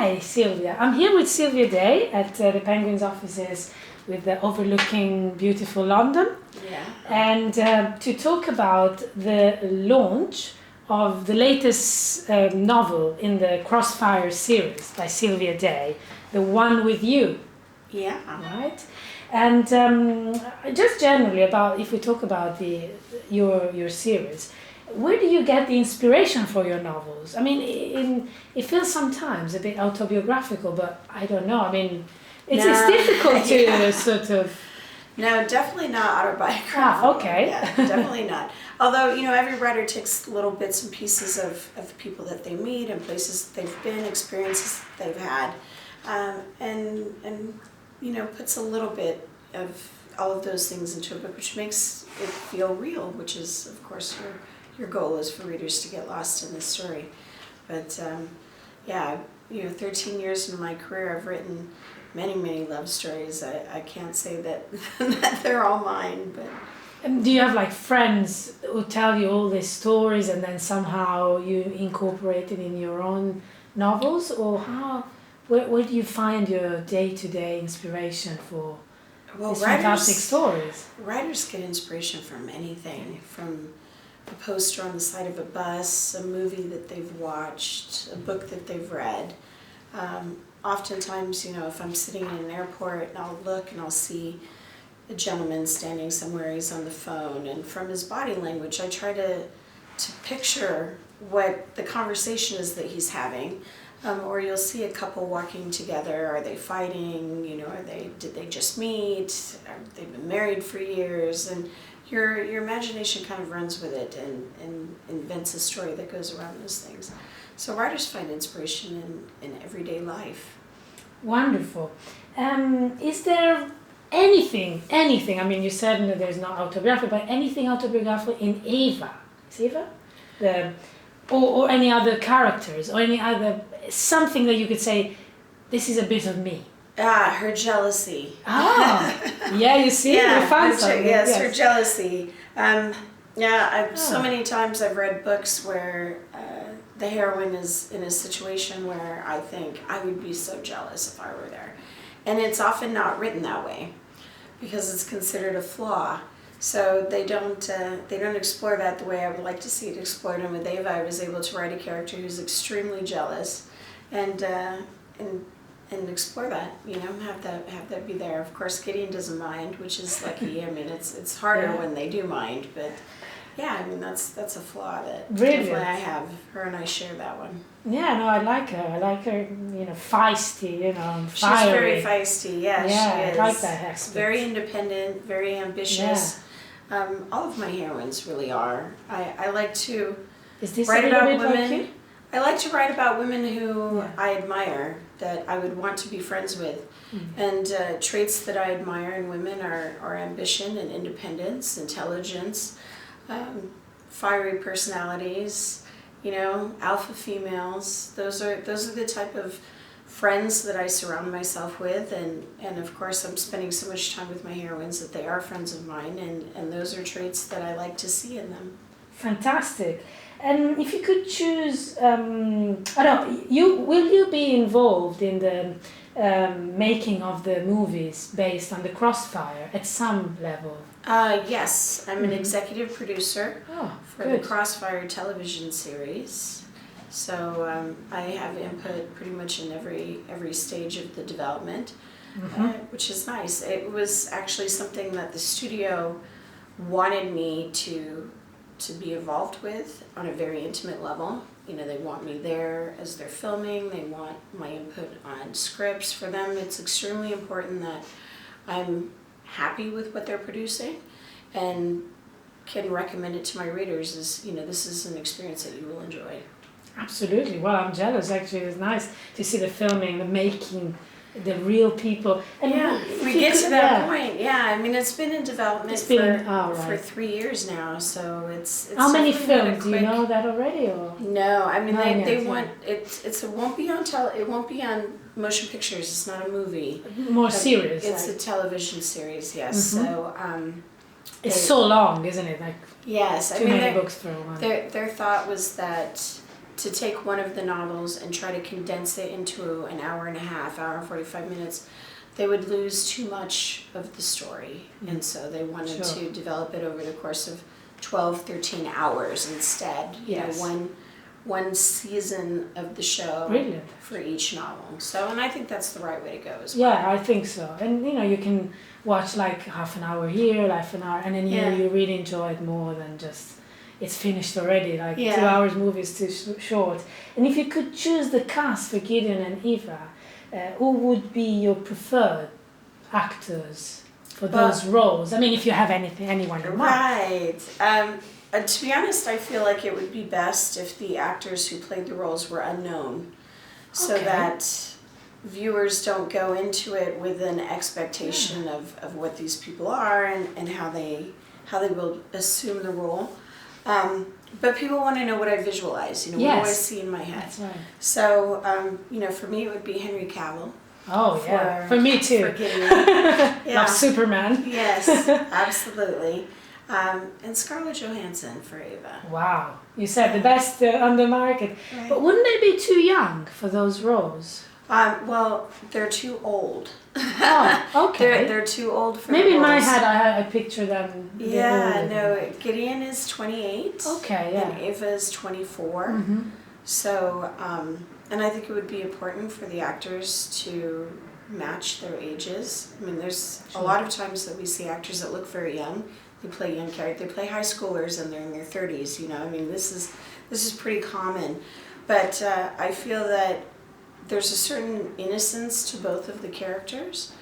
Hi, Sylvia. I'm here with Sylvia Day at the Penguin's offices with the overlooking beautiful London. Yeah. And to talk about the launch of the latest novel in the Crossfire series by Sylvia Day, The One With You. Yeah. Right? And just generally about, if we talk about your series, where do you get the inspiration for your novels? I mean, it feels sometimes a bit autobiographical, but I don't know. I mean, it's difficult to sort of... No, definitely not autobiographical. Ah, okay. Yeah, definitely not. Although, every writer takes little bits and pieces of people that they meet and places they've been, experiences they've had, and puts a little bit of all of those things into a book, which makes it feel real, which is, of course, your goal is for readers to get lost in the story. But 13 years in my career, I've written many love stories. I can't say that they're all mine, but... And do you have like friends who tell you all these stories and then somehow you incorporate it in your own novels? Or where do you find your day-to-day inspiration for these fantastic stories? Writers get inspiration from anything, from a poster on the side of a bus, a movie that they've watched, a book that they've read. Oftentimes, if I'm sitting in an airport and I'll look and I'll see a gentleman standing somewhere, he's on the phone, and from his body language I try to picture what the conversation is that he's having. Or you'll see a couple walking together. Are they fighting? Did they just meet? They've been married for years, and your imagination kind of runs with it and invents a story that goes around those things. So writers find inspiration in everyday life. Wonderful. Is there anything, I mean, you said that there's not autobiographical, but anything autobiographical in Eva? Is Eva? Or any other characters, or any other, something that you could say, this is a bit of me? Her jealousy. Yeah, you see, you found something. Yes, her jealousy. So many times I've read books where the heroine is in a situation where I think I would be so jealous if I were there. And it's often not written that way because it's considered a flaw. So they don't explore that the way I would like to see it explored. And with Eva, I was able to write a character who's extremely jealous, and explore that. Have that be there. Of course, Gideon doesn't mind, which is lucky. I mean, it's harder when they do mind, but that's a flaw that definitely I have. Her and I share that one. Yeah, no, I like her. Feisty, fiery. She's very feisty. Yeah, she is. I like that aspect. Very independent, very ambitious. All of my heroines really are. I like to write about women. Like you? I like to write about women who I admire, that I would want to be friends with. And traits that I admire in women are ambition and independence, intelligence, fiery personalities, alpha females. Those are the type of friends that I surround myself with, and of course I'm spending so much time with my heroines that they are friends of mine, and those are traits that I like to see in them. Fantastic. And if you could choose, will you be involved in the making of the movies based on the Crossfire at some level? Yes, I'm an executive producer for the Crossfire television series. So I have input pretty much in every stage of the development, which is nice. It was actually something that the studio wanted me to be involved with on a very intimate level. They want me there as they're filming. They want my input on scripts. For them, it's extremely important that I'm happy with what they're producing and can recommend it to my readers as, this is an experience that you will enjoy. Absolutely. Well, I'm jealous. Actually, it's nice to see the filming, the making, the real people. And we get to that point. Yeah, I mean, it's been in development for 3 years now, so it's. How many films? Do you know that already, or? No, I mean they want it won't be on it won't be on motion pictures. It's not a movie. More serious. It's a television series. Yes. So. It's so long, isn't it? Like. Yes, too many books for one. Their thought was that to take one of the novels and try to condense it into an hour and a half, hour and 45 minutes, they would lose too much of the story. And so they wanted to develop it over the course of 12, 13 hours instead. Yes. You know, one season of the show for each novel. So, and I think that's the right way to go as well. Yeah, I think so. And you know, you can watch like half an hour here, half an hour, and then you really enjoy it more than just it's finished already. Like 2 hours movie is too short. And if you could choose the cast for Gideon and Eva, who would be your preferred actors for those roles? I mean, if you have anyone in mind. Right. To be honest, I feel like it would be best if the actors who played the roles were unknown, so that viewers don't go into it with an expectation of what these people are and how they will assume the role. But people want to know what I visualize, you know, what do I see in my head. That's right. So, you know, for me it would be Henry Cavill. Oh, yeah. For me too. For Gideon. Love Superman. Yes, absolutely. And Scarlett Johansson for Eva. Wow. You said the best on the market. Right. But wouldn't they be too young for those roles? Well, they're too old. Oh, okay. They're too old for Maybe the in my roles. head I picture them. Yeah, no, Gideon is 28. Okay, yeah. And Eva is 24. Mm-hmm. So, and I think it would be important for the actors to match their ages. I mean, there's a lot of times that we see actors that look very young. They play young characters. They play high schoolers and they're in their 30s. You know, I mean, this is pretty common. But I feel that there's a certain innocence to both of the characters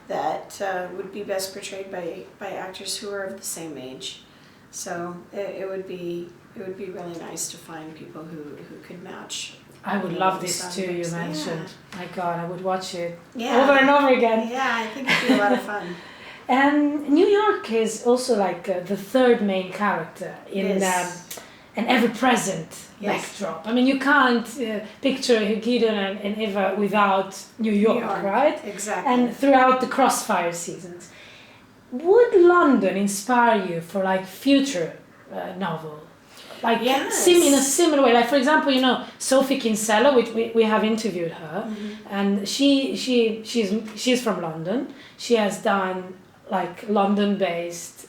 that would be best portrayed by actors who are of the same age. So it would be really nice to find people who could match. I would love this too, you mentioned. My God, I would watch it over and over again. Yeah, I think it'd be a lot of fun. And New York is also like the third main character in an ever-present backdrop. I mean, you can't picture Gideon and Eva without New York, right? Exactly. And throughout the Crossfire seasons. Would London inspire you for like future novel? Like in a similar way, like for example, you know, Sophie Kinsella, which we have interviewed her, and she's from London. She has done like London-based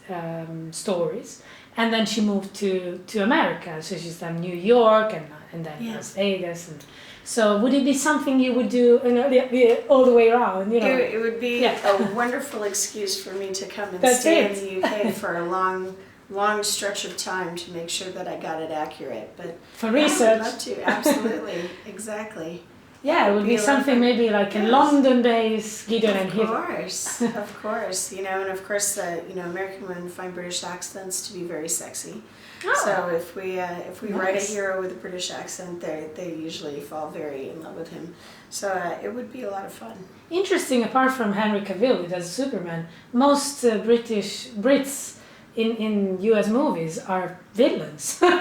stories, and then she moved to America. So she's done New York and then Las Vegas, and so would it be something you would do, you know, all the way around? You know, it would be a wonderful excuse for me to come and stay in the UK for a long stretch of time to make sure that I got it accurate. But for research, I'd love to. Absolutely, exactly. Yeah, it would be something maybe like a London-based Gideon and Eva. Of course, you know, and of course, you know, American women find British accents to be very sexy. Oh. So if we write a hero with a British accent, they usually fall very in love with him. So it would be a lot of fun. Interesting. Apart from Henry Cavill, who does Superman, most Brits in US movies are villains. And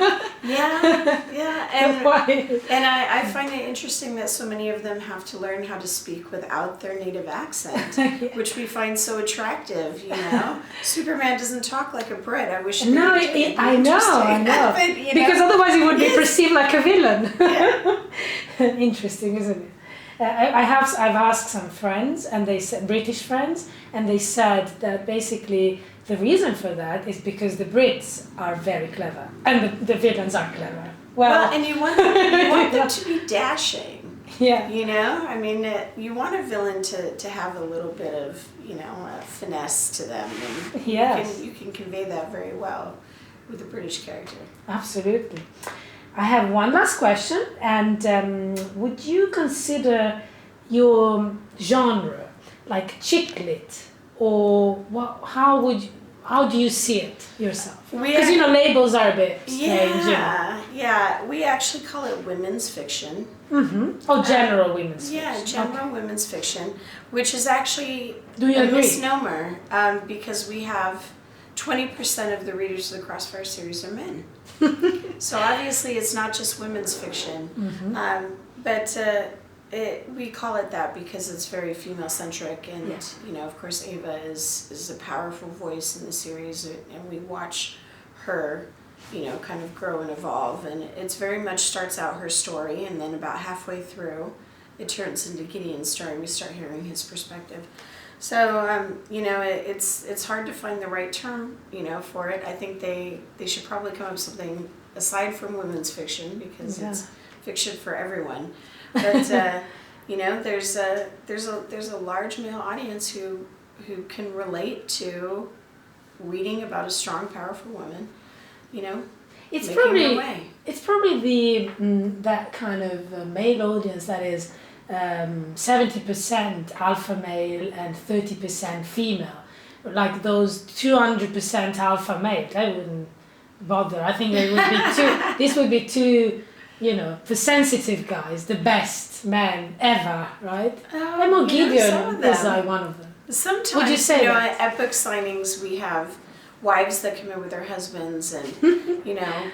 I find it interesting that so many of them have to learn how to speak without their native accent, which we find so attractive, you know. Superman doesn't talk like a Brit. I wish he did. I know. But, you know, because otherwise he would be perceived like a villain. Yeah. Interesting, isn't it? I've asked some friends, and they said, British friends, and they said that basically the reason for that is because the Brits are very clever and the villains are clever. Well, and you want them to be dashing. Yeah. You know, I mean, you want a villain to have a little bit of, you know, finesse to them, and you can convey that very well with a British character. Absolutely. I have one last question, and would you consider your genre like chick lit, or how do you see it yourself? Because you know, labels are a bit strange. Yeah. We actually call it women's fiction. Mm-hmm. Oh, general women's fiction. Yeah, general women's fiction, which is actually a misnomer because we have 20% of the readers of the Crossfire series are men. So obviously it's not just women's fiction, but we call it that because it's very female-centric, and you know, of course, Eva is a powerful voice in the series, and we watch her kind of grow and evolve. And it's very much starts out her story, and then about halfway through, it turns into Gideon's story. We start hearing his perspective. So, it's hard to find the right term, for it. I think they should probably come up with something aside from women's fiction, because it's fiction for everyone. But, there's a large male audience who can relate to reading about a strong, powerful woman, It's making probably their way. it's probably the that kind of male audience that is 70% alpha male and 30% female, like those 200% alpha male. I wouldn't bother. I think they would be too. This would be too, for sensitive guys, the best men ever, right? Emo Gideon is like one of them. Sometimes, would you say that? At book signings, we have wives that come in with their husbands, and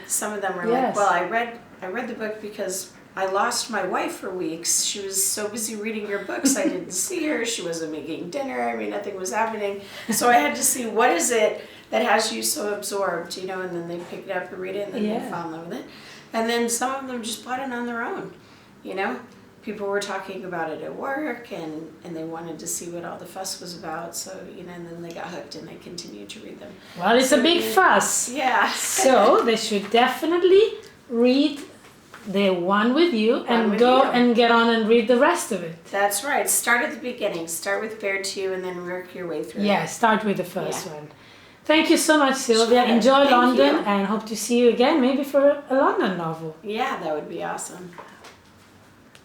some of them are like, well, I read the book because I lost my wife for weeks. She was so busy reading your books, I didn't see her. She wasn't making dinner. I mean, nothing was happening. So I had to see, what is it that has you so absorbed, and then they pick it up and read it, and then they fall in love with it. And then some of them just bought it on their own, People were talking about it at work, and they wanted to see what all the fuss was about. So, and then they got hooked, and they continued to read them. Well, it's a big fuss. Yeah. So they should definitely read the one with you and go and get on and read the rest of it. That's right. Start at the beginning. Start with Bear 2 and then work your way through. Yeah, start with the first one. Thank you so much, Sylvia. Sure. Enjoy Thank London you. and hope to see you again, maybe for a London novel. Yeah, that would be awesome.